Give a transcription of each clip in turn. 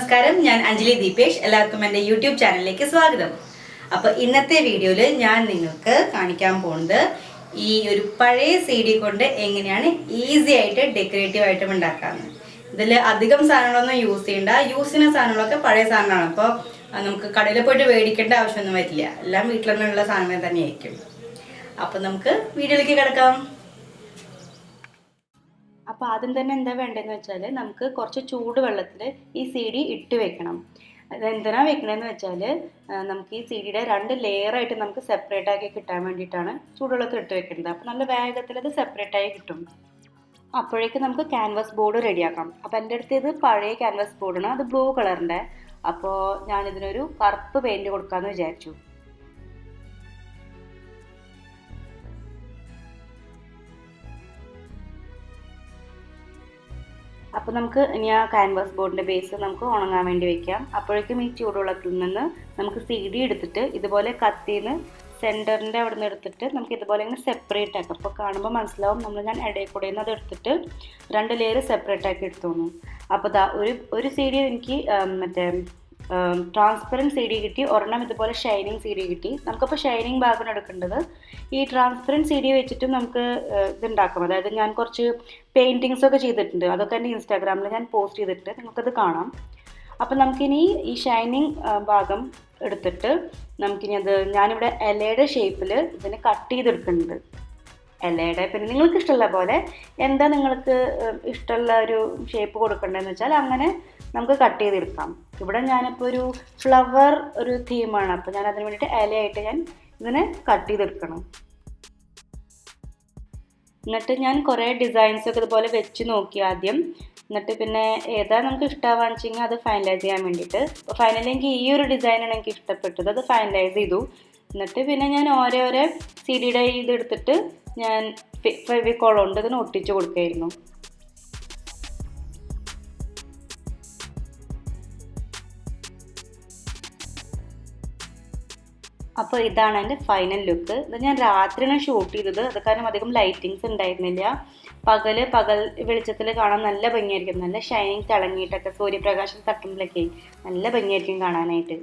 നമസ്കാരം, ഞാൻ അഞ്ജലി ദീപേഷ്. എല്ലാവർക്കും എൻ്റെ യൂട്യൂബ് ചാനലിലേക്ക് സ്വാഗതം. അപ്പോൾ ഇന്നത്തെ വീഡിയോയിൽ ഞാൻ നിങ്ങൾക്ക് കാണിക്കാൻ പോകുന്നത് ഈ ഒരു പഴയ CD കൊണ്ട് എങ്ങനെയാണ് ഈസി ആയിട്ട് ഡെക്കറേറ്റീവ് ഐറ്റം ഉണ്ടാക്കാമെന്ന്. ഇതിൽ അധികം സാധനങ്ങളൊന്നും യൂസ് ചെയ്യണ്ട. യൂസ് ചെയ്യുന്ന സാധനങ്ങളൊക്കെ പഴയ സാധനങ്ങളാണ്. അപ്പോൾ നമുക്ക് കടയിൽ പോയിട്ട് മേടിക്കേണ്ട ആവശ്യമൊന്നും വരില്ല. എല്ലാം വീട്ടിൽ നിന്നുള്ള സാധനങ്ങൾ തന്നെയായിരിക്കും. അപ്പോൾ നമുക്ക് വീഡിയോയിലേക്ക് കിടക്കാം. അപ്പോൾ ആദ്യം തന്നെ എന്താ വേണ്ടതെന്ന് വെച്ചാൽ നമുക്ക് കുറച്ച് ചൂടുവെള്ളത്തിൽ ഈ CD ഇട്ട് വെക്കണം. അതെന്തിനാണ് വെക്കണമെന്ന് വെച്ചാൽ നമുക്ക് ഈ CDയുടെ 2 ലെയറായിട്ട് നമുക്ക് സെപ്പറേറ്റ് ആക്കി കിട്ടാൻ വേണ്ടിയിട്ടാണ് ചൂടുവെള്ളത്തിൽ ഇട്ട് വെക്കുന്നത്. അപ്പോൾ നല്ല വേഗത്തിൽ അത് സെപ്പറേറ്റ് ആയി കിട്ടും. അപ്പോഴേക്ക് നമുക്ക് ക്യാൻവാസ് ബോർഡ് റെഡിയാക്കാം. അപ്പോൾ എൻ്റെ അടുത്ത് ഇത് പഴയ ക്യാൻവാസ് ബോർഡാണ്, അത് ബ്ലൂ കളറിൻ്റെ. അപ്പോൾ ഞാനിതിനൊരു കറുപ്പ് പെയിൻറ്റ് കൊടുക്കാമെന്ന് വിചാരിച്ചു. അപ്പോൾ നമുക്ക് ഇനി ആ ക്യാൻവാസ് ബോർഡിൻ്റെ ബേസ് നമുക്ക് ഉണങ്ങാൻ വേണ്ടി വെക്കാം. അപ്പോഴേക്കും ഈ ചൂടുവെള്ളത്തിൽ നിന്ന് നമുക്ക് CD എടുത്തിട്ട് ഇതുപോലെ കത്തിന്ന് സെൻറ്ററിൻ്റെ അവിടെ നിന്ന് എടുത്തിട്ട് നമുക്ക് ഇതുപോലെ ഇങ്ങനെ സെപ്പറേറ്റ് ആക്കാം. അപ്പോൾ കാണുമ്പോൾ മനസ്സിലാവും ഞാൻ ഇടയിൽ കൂടെ നിന്ന് അത് എടുത്തിട്ട് 2 ലെയർ സെപ്പറേറ്റ് ആക്കി എടുത്തോന്നു. അപ്പോൾ ഒരു CD എനിക്ക് മറ്റേ ട്രാൻസ്പെറൻറ്റ് CD കിട്ടി, ഒരെണ്ണം ഇതുപോലെ ഷൈനിങ് CD കിട്ടി. നമുക്കപ്പോൾ ഷൈനിങ് ഭാഗമാണ് എടുക്കേണ്ടത്. ഈ ട്രാൻസ്പെറൻറ്റ് CD വെച്ചിട്ട് നമുക്ക് ഇതുണ്ടാക്കാം. അതായത് ഞാൻ കുറച്ച് പെയിൻറ്റിങ്സൊക്കെ ചെയ്തിട്ടുണ്ട്, അതൊക്കെ എൻ്റെ ഇൻസ്റ്റാഗ്രാമിൽ ഞാൻ പോസ്റ്റ് ചെയ്തിട്ടുണ്ട്, നിങ്ങൾക്കത് കാണാം. അപ്പം നമുക്കിനി ഈ ഷൈനിങ് ഭാഗം എടുത്തിട്ട് നമുക്കിനി ഞാനിവിടെ ഇലയുടെ ഷേപ്പിൽ ഇതിനെ കട്ട് ചെയ്തെടുക്കുന്നുണ്ട്. ഇലയുടെ പിന്നെ നിങ്ങൾക്ക് ഇഷ്ടമുള്ള പോലെ എന്താ നിങ്ങൾക്ക് ഇഷ്ടമുള്ള ഒരു ഷേപ്പ് കൊടുക്കേണ്ടതെന്ന് വെച്ചാൽ അങ്ങനെ നമുക്ക് കട്ട് ചെയ്തെടുക്കാം. ഇവിടെ ഞാനിപ്പോൾ ഒരു ഫ്ലവർ ഒരു തീമാണ്, അപ്പോൾ ഞാൻ അതിന് വേണ്ടിയിട്ട് ഇലയായിട്ട് ഞാൻ ഇതിനെ കട്ട് ചെയ്തെടുക്കണം. എന്നിട്ട് ഞാൻ കുറേ ഡിസൈൻസൊക്കെ ഇതുപോലെ വെച്ച് നോക്കി ആദ്യം. എന്നിട്ട് പിന്നെ ഏതാ നമുക്ക് ഇഷ്ടമാണെന്ന് വെച്ചെങ്കിൽ അത് ഫൈനലൈസ് ചെയ്യാൻ വേണ്ടിയിട്ട്. അപ്പോൾ ഫൈനലി എനിക്ക് ഈ ഒരു ഡിസൈനാണ് എനിക്ക് ഇഷ്ടപ്പെട്ടത്, അത് ഫൈനലൈസ് ചെയ്തു. എന്നിട്ട് പിന്നെ ഞാൻ ഓരോരോ CDയുടെ ഇതെടുത്തിട്ട് ഞാൻ ഫെവിക്കോൾ കൊണ്ട് ഇതിന് ഒട്ടിച്ച് കൊടുക്കുകയായിരുന്നു. അപ്പോൾ ഇതാണ് എൻ്റെ ഫൈനൽ ലുക്ക്. ഇത് ഞാൻ രാത്രിയാണ് ഷൂട്ട് ചെയ്തത്, അത് കാരണം അധികം ലൈറ്റിങ്സ് ഉണ്ടായിരുന്നില്ല. പകൽ വെളിച്ചത്തിൽ കാണാൻ നല്ല ഭംഗിയായിരിക്കും, നല്ല ഷൈനിങ് തിളങ്ങിയിട്ടൊക്കെ സൂര്യപ്രകാശം തട്ടുമ്പോഴൊക്കെ നല്ല ഭംഗിയായിരിക്കും കാണാനായിട്ട്.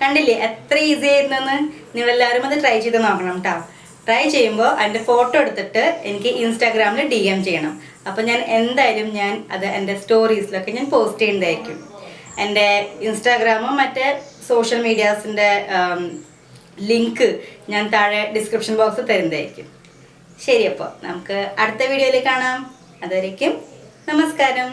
കണ്ടില്ലേ എത്ര ഈസി ആയിരുന്നെന്ന്? നിങ്ങളെല്ലാവരും അത് ട്രൈ ചെയ്ത് നോക്കണം കേട്ടോ. ട്രൈ ചെയ്യുമ്പോൾ അതിൻ്റെ ഫോട്ടോ എടുത്തിട്ട് എനിക്ക് ഇൻസ്റ്റാഗ്രാമിൽ DM ചെയ്യണം. അപ്പോൾ ഞാൻ എന്തായാലും അത് എൻ്റെ സ്റ്റോറീസിലൊക്കെ ഞാൻ പോസ്റ്റ് ചെയ്യുന്നതായിരിക്കും. എൻ്റെ ഇൻസ്റ്റാഗ്രാമും മറ്റേ സോഷ്യൽ മീഡിയാസിൻ്റെ ലിങ്ക് ഞാൻ താഴെ ഡിസ്ക്രിപ്ഷൻ ബോക്സിൽ തരുന്നതായിരിക്കും. ശരി, അപ്പോൾ നമുക്ക് അടുത്ത വീഡിയോയിൽ കാണാം. അതുവരേക്കും നമസ്കാരം.